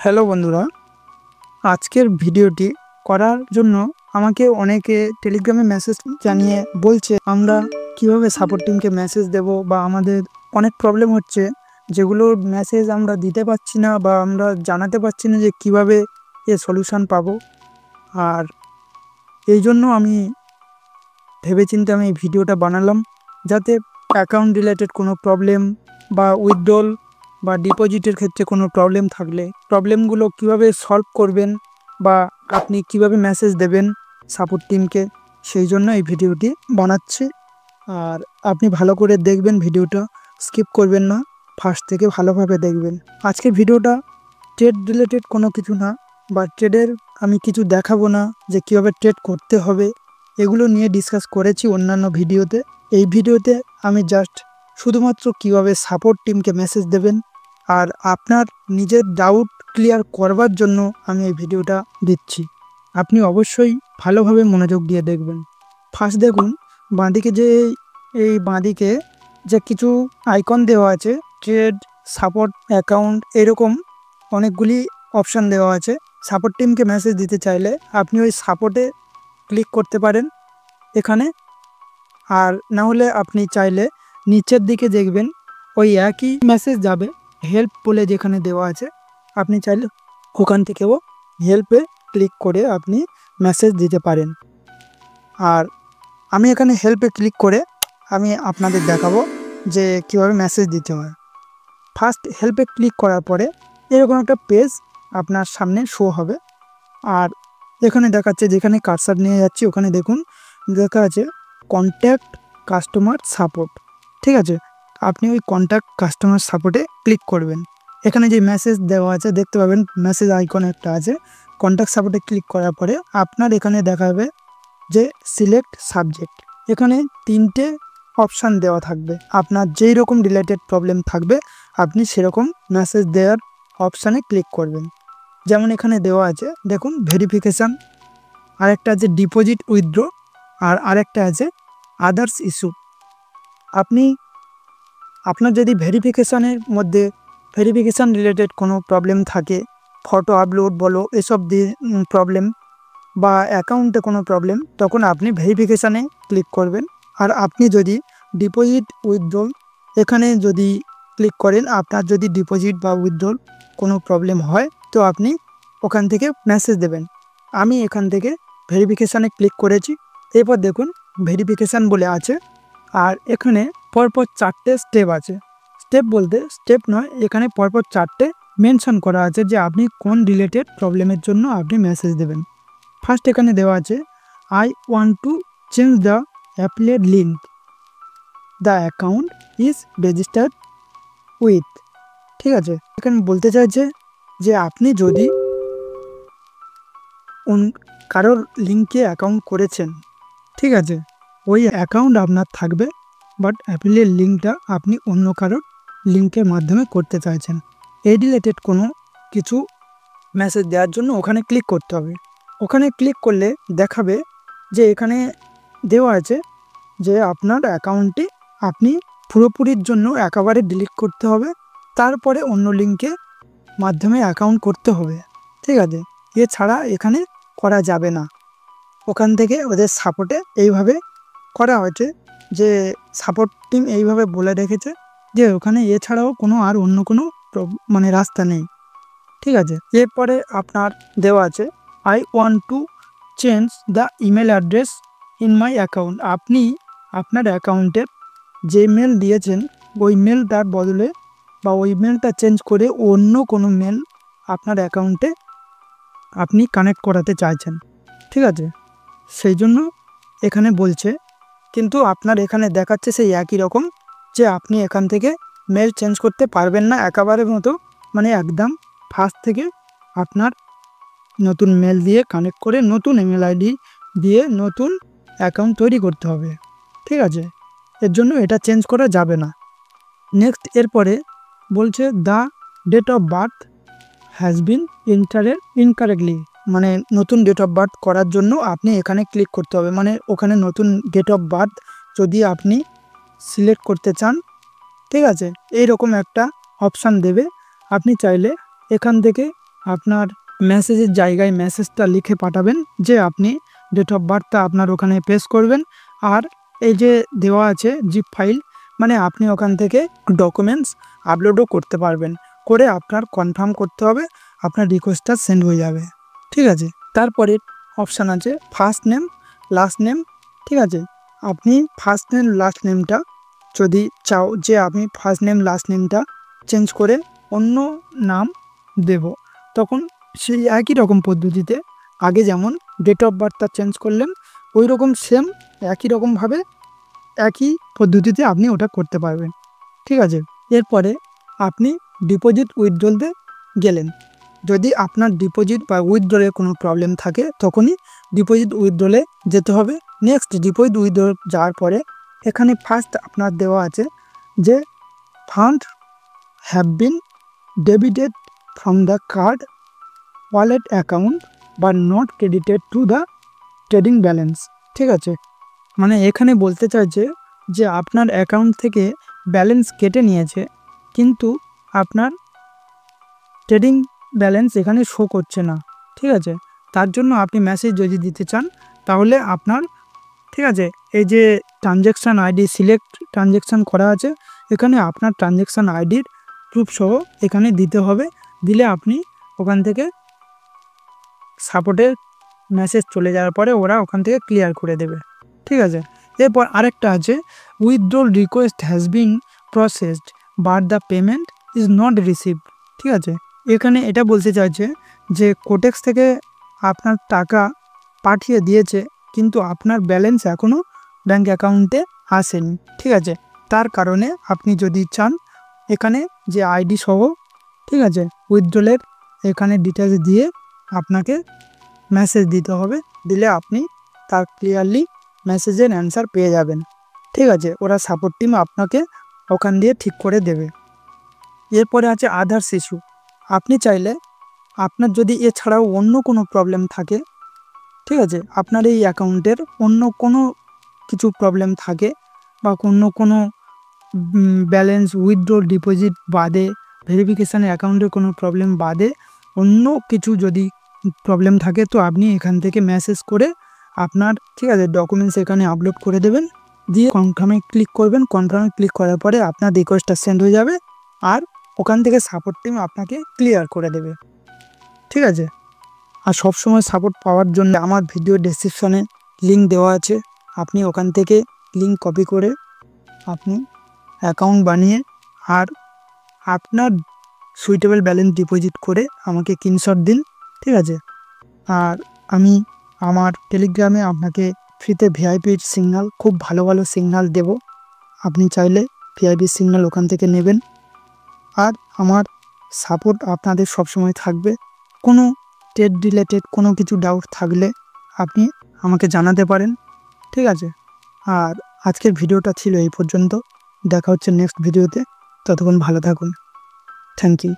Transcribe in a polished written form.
Hello বন্ধুরা, আজকের ভিডিওটি করার জন্য আমাকে অনেকে টেলিগ্রামে মেসেজ জানিয়ে বলছে আমরা কিভাবে সাপোর্ট টিমকে মেসেজ দেব বা আমাদের অনেক প্রবলেম হচ্ছে, যেগুলোর মেসেজ আমরা দিতে পারছি না বা আমরা জানাতে পারছি না যে কিভাবে এর সলিউশন পাবো। আর এই জন্য আমি ভেবেচিন্তে এই ভিডিওটা বানালাম, যাতে অ্যাকাউন্ট রিলেটেড কোনো প্রবলেম বা উইথড্রল বা ডিপোজিটের ক্ষেত্রে কোনো প্রবলেম থাকলে প্রবলেমগুলো কিভাবে সলভ করবেন বা আপনি কিভাবে মেসেজ দেবেন সাপোর্ট টিমকে, সেই জন্য এই ভিডিওটি বানাচ্ছি। আর আপনি ভালো করে দেখবেন, ভিডিওটা স্কিপ করবেন না, ফার্স্ট থেকে ভালোভাবে দেখবেন। আজকের ভিডিওটা ট্রেড রিলেটেড কোনো কিছু না, বা ট্রেডের আমি কিছু দেখাবো না যে কীভাবে ট্রেড করতে হবে, এগুলো নিয়ে ডিসকাস করেছি অন্যান্য ভিডিওতে। এই ভিডিওতে আমি জাস্ট শুধুমাত্র কিভাবে সাপোর্ট টিমকে মেসেজ দেবেন আর আপনার নিজের ডাউট ক্লিয়ার করবার জন্য আমি এই ভিডিওটা দিচ্ছি। আপনি অবশ্যই ভালোভাবে মনোযোগ দিয়ে দেখবেন। ফার্স্ট দেখুন, বাঁদিকে এই বাঁদিকে যে কিছু আইকন দেওয়া আছে, ট্রেড, সাপোর্ট, অ্যাকাউন্ট, এরকম অনেকগুলি অপশান দেওয়া আছে। সাপোর্ট টিমকে মেসেজ দিতে চাইলে আপনি ওই সাপোর্টে ক্লিক করতে পারেন এখানে, আর না হলে আপনি চাইলে নিচের দিকে দেখবেন ওই একই মেসেজ যাবে হেল্প বলে যেখানে দেওয়া আছে, আপনি চাইলে ওখান থেকেও হেল্পে ক্লিক করে আপনি মেসেজ দিতে পারেন। আর আমি এখানে হেল্পে ক্লিক করে আমি আপনাদের দেখাবো যে কীভাবে মেসেজ দিতে হয়। ফার্স্ট হেল্পে ক্লিক করার পরে এরকম একটা পেজ আপনার সামনে শো হবে, আর এখানে দেখাচ্ছে, যেখানে কার্সার নিয়ে যাচ্ছি ওখানে দেখুন লেখা আছে কন্ট্যাক্ট কাস্টমার সাপোর্ট। ঠিক আছে, আপনি ওই কন্ট্যাক্ট কাস্টমার সাপোর্টে ক্লিক করবেন। এখানে যে মেসেজ দেওয়া আছে দেখতে পাবেন, মেসেজ আইকন একটা আছে। কন্ট্যাক্ট সাপোর্টে ক্লিক করার পরে আপনার এখানে দেখাবে যে সিলেক্ট সাবজেক্ট। এখানে 3টে অপশান দেওয়া থাকবে, আপনার যেই রকম রিলেটেড প্রবলেম থাকবে আপনি সেরকম মেসেজ দেওয়ার অপশানে ক্লিক করবেন। যেমন এখানে দেওয়া আছে দেখুন ভেরিফিকেশান, আরেকটা আছে ডিপোজিট উইথড্র, আর আরেকটা আছে আদার্স ইস্যু। আপনার যদি ভেরিফিকেশান রিলেটেড কোনো প্রবলেম থাকে, ফটো আপলোড বলো এসব দিয়ে প্রবলেম, বা অ্যাকাউন্টে কোনো প্রবলেম, তখন আপনি ভেরিফিকেশানে ক্লিক করবেন। আর আপনি যদি ডিপোজিট উইথড্রল এখানে যদি ক্লিক করেন, আপনার যদি ডিপোজিট বা উইথড্রল কোনো প্রবলেম হয় তো আপনি ওখান থেকে মেসেজ দেবেন। আমি এখান থেকে ভেরিফিকেশানে ক্লিক করেছি। এরপর দেখুন ভেরিফিকেশান বলে আছে, আর এখানে পরপর 4টে স্টেপ আছে। স্টেপ বলতে স্টেপ নয়, এখানে পরপর 4টে মেনশন করা আছে যে আপনি কোন রিলেটেড প্রবলেমের জন্য আপনি মেসেজ দেবেন। ফার্স্ট এখানে দেওয়া আছে I want to change the applicable link, the account is registered with. ঠিক আছে, এখানে বলতে চাইছে যে আপনি যদি কারোর লিঙ্কে অ্যাকাউন্ট করেছেন, ঠিক আছে, ওই অ্যাকাউন্ট আপনার থাকবে, বাট অ্যাপ্লিকেড লিঙ্কটা আপনি অন্য কারোর লিঙ্কের মাধ্যমে করতে চাইছেন। এই রিলেটেড কোনো কিছু মেসেজ দেওয়ার জন্য ওখানে ক্লিক করতে হবে। ওখানে ক্লিক করলে দেখাবে যে এখানে দেওয়া আছে যে আপনার অ্যাকাউন্টটি আপনি পুরোপুরির জন্য একেবারে ডিলিট করতে হবে, তারপরে অন্য লিঙ্কের মাধ্যমে অ্যাকাউন্ট করতে হবে। ঠিক আছে, এছাড়া এখানে করা যাবে না। ওখান থেকে ওদের সাপোর্টে এইভাবে করা হয়েছে, যে সাপোর্ট টিম এইভাবে বলে রেখেছে যে ওখানে এছাড়াও আর অন্য কোনো রাস্তা নেই। ঠিক আছে, এরপরে আপনার দেওয়া আছে I want to change the email address in my account. আপনি আপনার অ্যাকাউন্টের যে মেল দিয়েছেন ওই মেলটার বদলে বা ওই মেলটা চেঞ্জ করে অন্য কোনো মেল আপনার অ্যাকাউন্টে আপনি কানেক্ট করাতে চাইছেন। ঠিক আছে, সেই জন্য এখানে বলছে, কিন্তু আপনার এখানে দেখাচ্ছে সেই একই রকম, যে আপনি এখান থেকে মেল চেঞ্জ করতে পারবেন না একেবারে মতো, একদম ফার্স্ট থেকে আপনার নতুন মেল দিয়ে কানেক্ট করে নতুন ইমেল আইডি দিয়ে নতুন অ্যাকাউন্ট তৈরি করতে হবে। ঠিক আছে, এর জন্য এটা চেঞ্জ করা যাবে না। নেক্সট এরপরে বলছে the date of birth has been entered incorrectly, নতুন ডেট অফ বার্থ করার জন্য আপনি এখানে ক্লিক করতে হবে। ওখানে নতুন ডেট অফ বার্থ যদি আপনি সিলেক্ট করতে চান, ঠিক আছে, এইরকম একটা অপশান দেবে। আপনি চাইলে এখান থেকে আপনার মেসেজের জায়গায় মেসেজটা লিখে পাঠাবেন যে আপনি ডেট অফ বার্থটা আপনার ওখানে পেস্ট করবেন। আর এই যে দেওয়া আছে জিপ ফাইল, মানে আপনি ওখান থেকে ডকুমেন্টস আপলোডও করতে পারবেন, করে আপনার কনফার্ম করতে হবে, আপনার রিকোয়েস্টটা সেন্ড হয়ে যাবে। ঠিক আছে, তারপরে অপশান আছে ফার্স্ট নেম লাস্ট নেম। ঠিক আছে, আপনি ফার্স্ট নেম লাস্ট নেমটা যদি চাও যে আমি ফার্স্ট নেম লাস্ট নেমটা চেঞ্জ করে অন্য নাম দেব, তখন সেই একই রকম পদ্ধতিতে আগে যেমন ডেট অফ বার্থটা চেঞ্জ করলেন, ওই রকম সেম একই রকমভাবে একই পদ্ধতিতে আপনি ওটা করতে পারবেন। ঠিক আছে, এরপরে আপনি ডিপোজিট উইথড্রলতে গেলেন। যদি আপনার ডিপোজিট বা উইথড্রলে কোনো প্রবলেম থাকে তখনই ডিপোজিট উইথড্রলে যেতে হবে। নেক্সট ডিপোজিট উইথড্রল যাওয়ার পরে এখানে ফার্স্ট আপনার দেওয়া আছে যে fund have been debited from the card wallet account বা not credited to the trading balance. ঠিক আছে, মানে এখানে বলতে চাইছে যে আপনার অ্যাকাউন্ট থেকে ব্যালেন্স কেটে নিয়েছে, কিন্তু আপনার ট্রেডিং ব্যালেন্স এখানে শো করছে না। ঠিক আছে, তার জন্য আপনি মেসেজ যদি দিতে চান তাহলে আপনার, ঠিক আছে, এই যে ট্রানজ্যাকশান আইডি সিলেক্ট ট্রানজ্যাকশান করা আছে, এখানে আপনার ট্রানজ্যাকশান আইডির প্রুফ সহ এখানে দিতে হবে। দিলে আপনি ওখান থেকে সাপোর্টের মেসেজ চলে যাওয়ার পরে ওরা ওখান থেকে ক্লিয়ার করে দেবে। ঠিক আছে, এরপর আরেকটা আছে withdrawal request has been processed but the payment is not received. ঠিক আছে, এখানে এটা বলতে চাইছে যে কোটেক্স থেকে আপনার টাকা পাঠিয়ে দিয়েছে, কিন্তু আপনার ব্যালেন্স এখনও ব্যাঙ্ক অ্যাকাউন্টে আসেনি। ঠিক আছে, তার কারণে আপনি যদি চান এখানে যে আইডি সহ, ঠিক আছে, উইথড্রলের এখানে ডিটেলস দিয়ে আপনাকে মেসেজ দিতে হবে। দিলে আপনি তার ক্লিয়ারলি মেসেজের অ্যান্সার পেয়ে যাবেন। ঠিক আছে, ওরা সাপোর্ট টিম আপনাকে ওখান দিয়ে ঠিক করে দেবে। এরপরে আছে আদার্স ইস্যু। আপনি চাইলে আপনার যদি এছাড়াও অন্য কোনো প্রবলেম থাকে, ঠিক আছে, আপনার এই অ্যাকাউন্টের অন্য কোনো কিছু প্রবলেম থাকে বা অন্য কোনো ব্যালেন্স উইথড্রল ডিপোজিট বাদে ভেরিফিকেশানের অ্যাকাউন্টের কোনো প্রবলেম বাদে অন্য কিছু যদি প্রবলেম থাকে, তো আপনি এখান থেকে মেসেজ করে আপনার, ঠিক আছে, ডকুমেন্টস এখানে আপলোড করে দেবেন, দিয়ে কনফার্মে ক্লিক করবেন। কনফার্মে ক্লিক করার পরে আপনার রিকোয়েস্টটা সেন্ড হয়ে যাবে, আর ওখান থেকে সাপোর্ট টিম আপনাকে ক্লিয়ার করে দেবে। ঠিক আছে, আর সবসময় সাপোর্ট পাওয়ার জন্য আমার ভিডিও ডেসক্রিপশনে লিঙ্ক দেওয়া আছে, আপনি ওখান থেকে লিঙ্ক কপি করে আপনি অ্যাকাউন্ট বানিয়ে আর আপনার সুইটেবল ব্যালেন্স ডিপোজিট করে আমাকে স্ক্রিনশট দিন। ঠিক আছে, আর আমি আমার টেলিগ্রামে আপনাকে ফ্রিতে ভিআইপি সিগন্যাল, খুব ভালো ভালো সিগন্যাল দেব, আপনি চাইলে ভিআইপি সিগন্যাল ওখান থেকে নেবেন। আর আমার সাপোর্ট আপনাদের সবসময় থাকবে। কোনো ট্রেড রিলেটেড কোনো কিছু ডাউট থাকলে আপনি আমাকে জানাতে পারেন। ঠিক আছে, আর আজকের ভিডিওটা ছিল এই পর্যন্ত। দেখা হচ্ছে নেক্সট ভিডিওতে, ততক্ষণ ভালো থাকুন। Thank you.